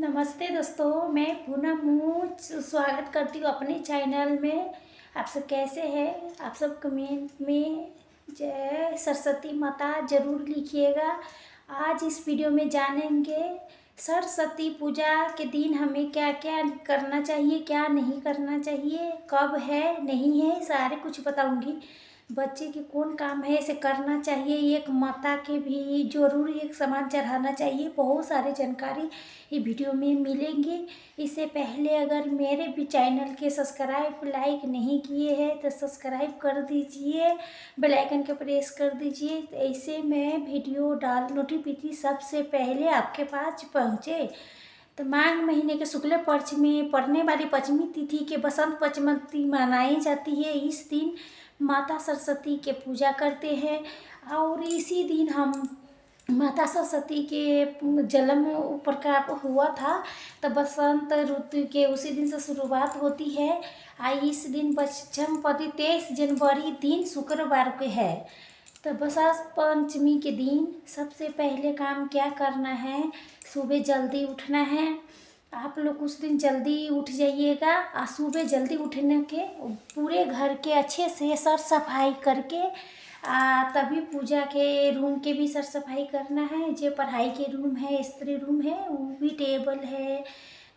नमस्ते दोस्तों, मैं पूनम स्वागत करती हूँ अपने चैनल में। आप सब कैसे हैं? आप सब कमेंट में जय सरस्वती माता ज़रूर लिखिएगा। आज इस वीडियो में जानेंगे सरस्वती पूजा के दिन हमें क्या क्या करना चाहिए, क्या नहीं करना चाहिए, कब है नहीं है, सारे कुछ बताऊंगी। बच्चे के कौन काम है इसे करना चाहिए, एक माता के भी जरूर एक सामान चढ़ाना चाहिए। बहुत सारी जानकारी ये वीडियो में मिलेंगी। इससे पहले अगर मेरे भी चैनल के सब्सक्राइब लाइक नहीं किए हैं तो सब्सक्राइब कर दीजिए, बेल आइकन के प्रेस कर दीजिए। तो ऐसे मैं वीडियो डाल नोटिफिकेशन सबसे पहले आपके पास पहुँचे। तो माघ महीने के शुक्ल पक्ष में पड़ने वाली पंचमी तिथि के बसंत पंचमी मनाई जाती है। इस दिन माता सरस्वती के पूजा करते हैं और इसी दिन हम माता सरस्वती के जन्म प्रकार हुआ था। तो बसंत ऋतु के उसी दिन से शुरुआत होती है। इस दिन पश्चिम पति 23 जनवरी दिन शुक्रवार को है। तो बसंत पंचमी के दिन सबसे पहले काम क्या करना है, सुबह जल्दी उठना है। आप लोग उस दिन जल्दी उठ जाइएगा और सुबह जल्दी उठने के पूरे घर के अच्छे से सर सफाई करके तभी पूजा के रूम के भी सर सफाई करना है। जो पढ़ाई के रूम है, स्त्री रूम है, वो भी टेबल है,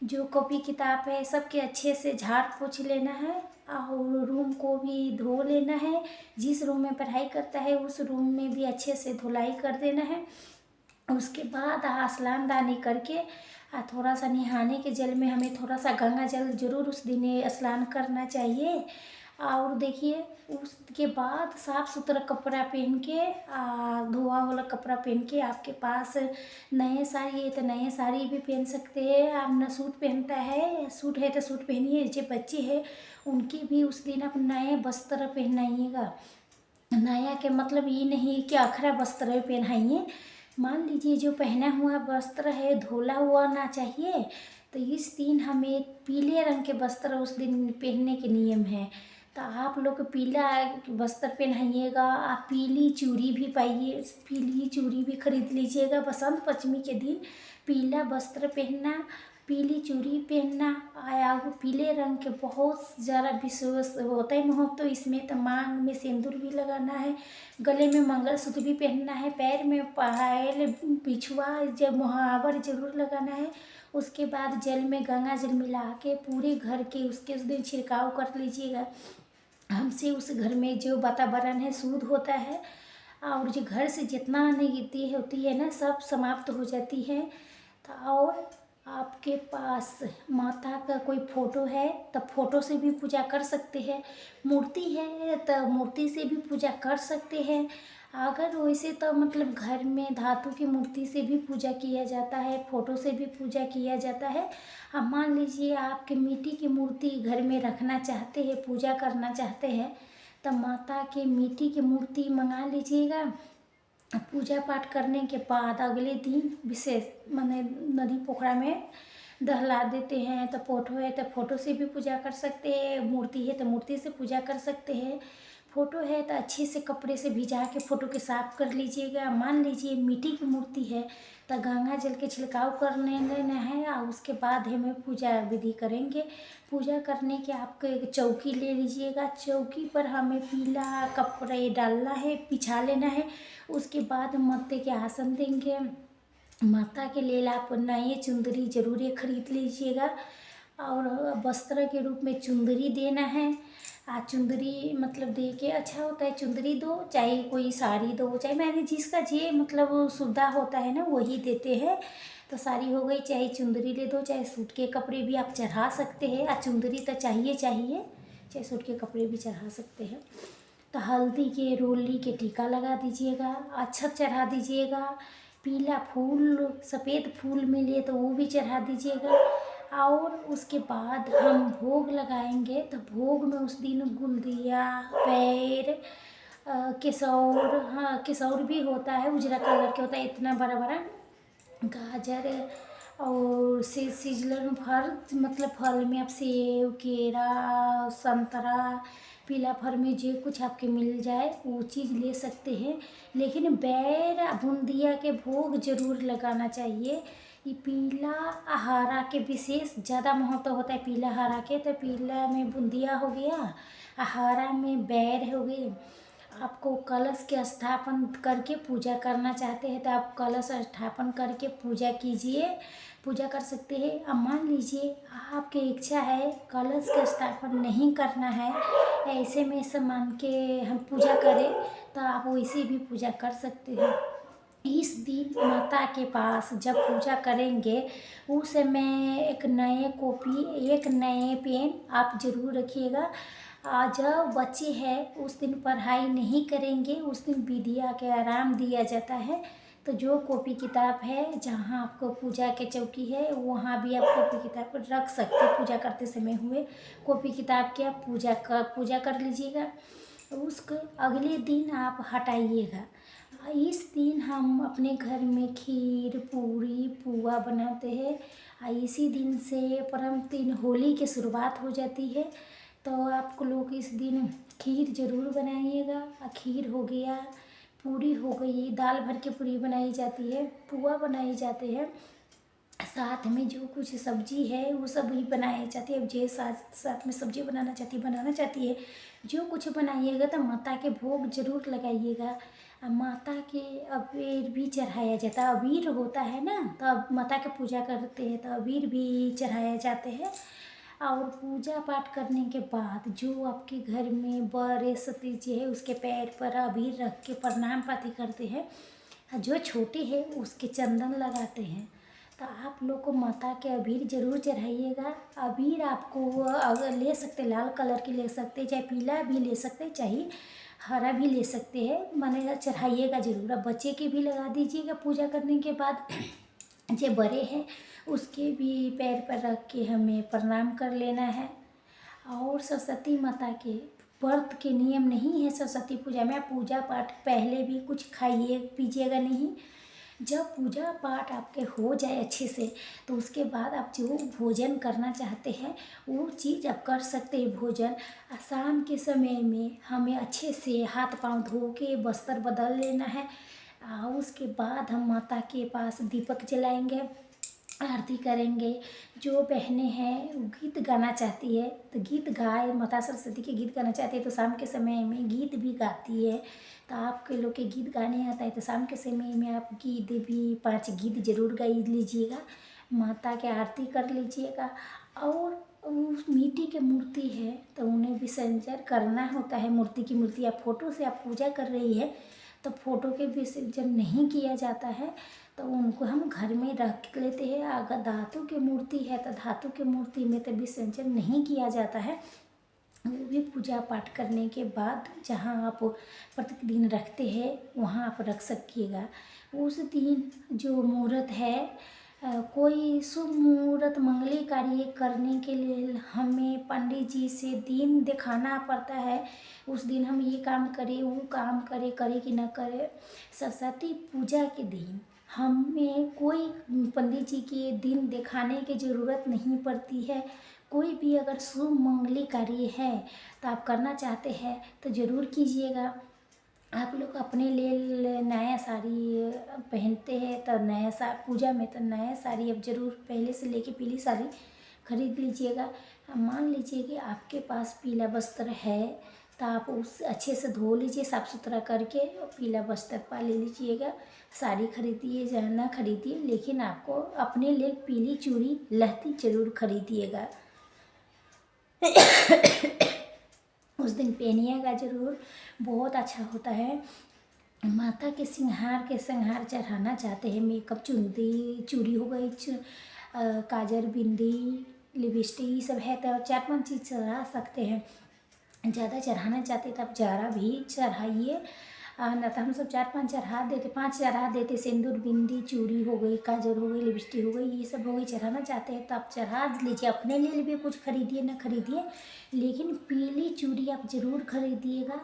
जो कॉपी किताब है, सबके अच्छे से झाड़ पोछ लेना है और रूम को भी धो लेना है। जिस रूम में पढ़ाई करता है उस रूम में भी अच्छे से धुलाई कर देना है। उसके बाद स्नान दानी करके थोड़ा सा नहाने के जल में हमें थोड़ा सा गंगा जल जरूर उस दिन स्नान करना चाहिए। और देखिए उसके बाद साफ़ सुथरा कपड़ा पहन के धोआ वाला कपड़ा पहन के, आपके पास नए साड़ी है तो नए साड़ी भी पहन सकते हैं। आप न सूट पहनता है, सूट है तो सूट पहनिए। जो बच्चे हैं उनकी भी उस दिन आप नए वस्त्र पहनाइएगा। नया के मतलब ये नहीं कि अखरा वस्त्र पहनाइए। मान लीजिए जो पहना हुआ वस्त्र है धोला हुआ ना चाहिए, तो इस दिन हमें पीले रंग के वस्त्र उस दिन पहनने के नियम है। तो आप लोग पीला वस्त्र पहनाइएगा। आप पीली चूड़ी भी पाइए, पीली चूड़ी भी खरीद लीजिएगा। बसंत पंचमी के दिन पीला वस्त्र पहनना, पीली चूड़ी पहनना आया वो पीले रंग के बहुत ज़्यादा विश्वास होता है महत्व। तो इसमें तो मांग में सिंदूर भी लगाना है, गले में मंगलसूत्र भी पहनना है, पैर में पायल बिछुआ जब मुहावर जरूर लगाना है। उसके बाद जल में गंगा जल मिला के पूरे घर के उसके उस दिन छिड़काव कर लीजिएगा। हमसे उस घर में जो वातावरण है शुद्ध होता है और जो घर से जितना नेगेटिव होती है ना सब समाप्त हो जाती है। तो और आपके पास माता का कोई फोटो है तो फोटो से भी पूजा कर सकते हैं। मूर्ति है तो मूर्ति से भी पूजा कर सकते हैं। अगर वैसे तो मतलब घर में धातु की मूर्ति से भी पूजा किया जाता है, फोटो से भी पूजा किया जाता है। अब मान लीजिए आपके मिट्टी की मूर्ति घर में रखना चाहते हैं, पूजा करना चाहते हैं, तो माता के मिट्टी की मूर्ति मंगा लीजिएगा। पूजा पाठ करने के बाद अगले दिन विशेष माने नदी पोखरा में दहला देते हैं। तो फोटो है तो फोटो से भी पूजा कर सकते हैं, मूर्ति है तो मूर्ति से पूजा कर सकते हैं। फोटो है तो अच्छे से कपड़े से भिजा के फोटो के साफ कर लीजिएगा। मान लीजिए मिट्टी की मूर्ति है तो गंगा जल के छिड़काव करने लेना है और उसके बाद हमें पूजा विधि करेंगे। पूजा करने के आपको एक चौकी ले लीजिएगा। चौकी पर हमें पीला कपड़े डालना है, बिछा लेना है। उसके बाद माता के आसन देंगे। माता के लिए आप नए चुंदरी जरूर खरीद लीजिएगा और वस्त्र के रूप में चुंदरी देना है। चुंदरी मतलब दे के अच्छा होता है, चुंदरी दो चाहे कोई साड़ी दो, चाहे मैंने जिसका जे मतलब सुविधा होता है ना वही देते हैं। तो साड़ी हो गई, चाहे चुंदरी ले दो, चाहे सूट के कपड़े भी आप चढ़ा सकते हैं। चुंदरी तो चाहिए, चाहे सूट के कपड़े भी चढ़ा सकते हैं। तो हल्दी के रोली के टीका लगा दीजिएगा, अक्षत चढ़ा दीजिएगा। पीला फूल सफ़ेद फूल मिले तो वो भी चढ़ा दीजिएगा। और उसके बाद हम भोग लगाएंगे। तो भोग में उस दिन गुलदिया, पैर, केसौर, हाँ केसौर भी होता है, उजला कलर के होता है इतना बड़ा बड़ा, गाजर और सीजन फल मतलब फल में आप सेब, केला, संतरा, पीला फल में जो कुछ आपके मिल जाए वो चीज़ ले सकते हैं। लेकिन बैर बूंदिया के भोग जरूर लगाना चाहिए। ये पीला हरा के विशेष ज़्यादा महत्व होता है पीला हरा के। तो पीला में बूंदिया हो गया, हरा में बैर हो गई। आपको कलश के स्थापन करके पूजा करना चाहते हैं तो आप कलश स्थापन करके पूजा कीजिए, पूजा कर सकते हैं। अब मान लीजिए आपकी इच्छा है कलश का स्थापन नहीं करना है, ऐसे में से मान के हम पूजा करें, तो आप वैसे भी पूजा कर सकते हैं। इस दिन माता के पास जब पूजा करेंगे उस समय एक नए कॉपी एक नए पेन आप ज़रूर रखिएगा। जब बच्चे हैं उस दिन पढ़ाई नहीं करेंगे, उस दिन विद्या के आराम दिया जाता है। तो जो कॉपी किताब है जहाँ आपको पूजा के चौकी है वहाँ भी आप कॉपी किताब रख सकते हैं। पूजा करते समय हुए कॉपी किताब की आप पूजा कर लीजिएगा। उसके अगले दिन आप हटाइएगा। इस दिन हम अपने घर में खीर पूरी पुआ बनाते हैं। इसी दिन से परम दिन होली की शुरुआत हो जाती है। तो आप लोग इस दिन खीर ज़रूर बनाइएगा। खीर हो गया, पूरी हो गई, दाल भर के पूरी बनाई जाती है, पुआ बनाई जाते हैं, साथ में जो कुछ सब्जी है वो सब भी बनाई जाती है। अब जो साथ में सब्जी बनाना चाहती है जो कुछ बनाइएगा तो माता के भोग जरूर लगाइएगा। माता के अबीर भी चढ़ाया जाता है, अबीर होता है ना, तो अब माता की पूजा करते हैं तो अबीर भी चढ़ाए जाते हैं। और पूजा पाठ करने के बाद जो आपके घर में बड़े सतीज है उसके पैर पर अबीर रख के प्रणाम पाती करते हैं। जो छोटे हैं उसके चंदन लगाते हैं। तो आप लोग को माता के अबीर जरूर चढ़ाइएगा। अबीर आपको अगर ले सकते लाल कलर की ले सकते, चाहे पीला भी ले सकते, चाहे हरा भी ले सकते हैं, माने चढ़ाइएगा ज़रूर। अब बच्चे के भी लगा दीजिएगा पूजा करने के बाद। जो बड़े हैं उसके भी पैर पर रख के हमें प्रणाम कर लेना है। और सरस्वती माता के व्रत के नियम नहीं है सरस्वती पूजा में। पूजा पाठ पहले भी कुछ खाइए पीजिएगा नहीं। जब पूजा पाठ आपके हो जाए अच्छे से तो उसके बाद आप जो भोजन करना चाहते हैं वो चीज़ आप कर सकते हैं। भोजन शाम के समय में हमें अच्छे से हाथ पांव धो के बस्तर बदल लेना है। उसके बाद हम माता के पास दीपक जलाएंगे, आरती करेंगे। जो बहनें हैं वो गीत गाना चाहती है तो गीत गाए, माता सरस्वती के गीत गाना चाहती है तो शाम के समय में गीत भी गाती है। तो आपके लोग के गीत गाने आता है तो शाम के समय में आप गीत भी 5 गीत जरूर गा लीजिएगा, माता की आरती कर लीजिएगा। और उस मिट्टी की मूर्ति है तो उन्हें विसर्जन करना होता है। मूर्ति आप फोटो से आप पूजा कर रही है तो फोटो के विसर्जन नहीं किया जाता है, तो उनको हम घर में रख लेते हैं। अगर धातु की मूर्ति है तो धातु की मूर्ति में तो विसर्जन नहीं किया जाता है। वो भी पूजा पाठ करने के बाद जहाँ आप प्रतिदिन रखते हैं वहाँ आप रख सकिएगा। उस दिन जो मुहूर्त है कोई शुभ मुहूर्त मंगली कार्य करने के लिए हमें पंडित जी से दिन दिखाना पड़ता है। उस दिन हम ये काम करें वो काम करें, करे कि न करे। सरस्वती पूजा के दिन हमें कोई पंडित जी के दिन दिखाने की ज़रूरत नहीं पड़ती है। कोई भी अगर शुभ मंगली कार्य है तो आप करना चाहते हैं तो ज़रूर कीजिएगा। आप लोग अपने लिए नया साड़ी पहनते हैं तो नया पूजा में तो नया साड़ी अब जरूर पहले से लेके पीली साड़ी खरीद लीजिएगा। मान लीजिए कि आपके पास पीला वस्त्र है तो आप उस अच्छे से धो लीजिए, साफ़ सुथरा करके पीला वस्त्र पा ले लीजिएगा। साड़ी खरीदिए या ना खरीदिए, लेकिन आपको अपने लिए पीली चूड़ी लहती जरूर खरीदिएगा। उस दिन पहनिएगा ज़रूर, बहुत अच्छा होता है। माता के श्रृंगार चढ़ाना चाहते हैं, मेकअप चूड़ी हो गई, काजल बिंदी लिपस्टिक ये सब है तो 4-5 चीज़ चढ़ा सकते हैं। ज़्यादा चढ़ाना चाहते तो आप ज़्यादा भी चढ़ाइए, न तो हम सब 4-5 चढ़ा देते, 5 चढ़ा देते। सिंदूर बिंदी चूड़ी हो गई, काजल हो गई, लिपस्टिक हो गई, ये सब हो गई। चढ़ाना चाहते हैं तो आप चढ़ा लीजिए। अपने लिए भी कुछ खरीदिए ना खरीदिए, लेकिन पीली चूड़ी आप ज़रूर खरीदिएगा।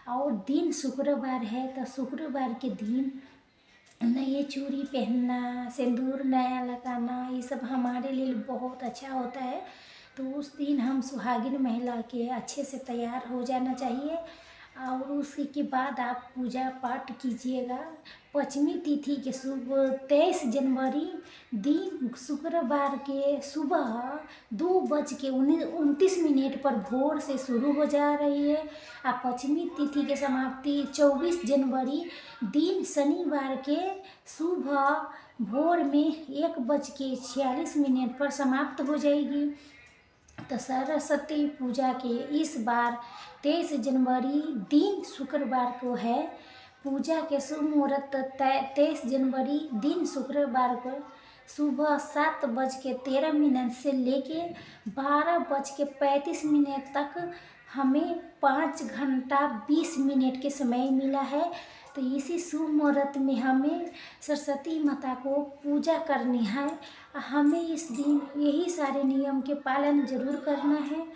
और दिन शुक्रवार है तो शुक्रवार के दिन नई चूड़ी पहनना, सिंदूर नया लगाना ये सब हमारे लिए बहुत अच्छा होता है। तो उस दिन हम सुहागिन महिला के अच्छे से तैयार हो जाना चाहिए। और उसी के बाद आप पूजा पाठ कीजिएगा। पंचमी तिथि के शुभ 23 जनवरी दिन शुक्रवार के सुबह 2:29 पर भोर से शुरू हो जा रही है। और पंचमी तिथि की समाप्ति 24 जनवरी दिन शनिवार के सुबह भोर में 1:46 पर समाप्त हो जाएगी। तो सरस्वती पूजा के इस बार 23 जनवरी दिन शुक्रवार को है। पूजा के शुभ मुहूर्त 23 जनवरी दिन शुक्रवार को सुबह 7:13 से लेके 12:35 तक हमें 5 घंटा 20 मिनट के समय मिला है। तो इसी शुभ मुहूर्त में हमें सरस्वती माता को पूजा करनी है। हमें इस दिन यही सारे नियम के पालन जरूर करना है।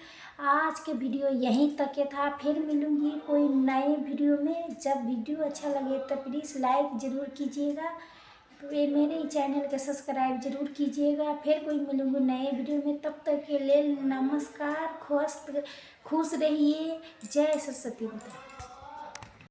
आज के वीडियो यहीं तक के था। फिर मिलूंगी कोई नए वीडियो में। जब वीडियो अच्छा लगे तो प्लीज़ लाइक ज़रूर कीजिएगा। ये मेरे चैनल के सब्सक्राइब जरूर कीजिएगा। फिर कोई मिलूंगी नए वीडियो में। तब तक के लिए नमस्कार। खुश रहिए। जय सरस्वती माता।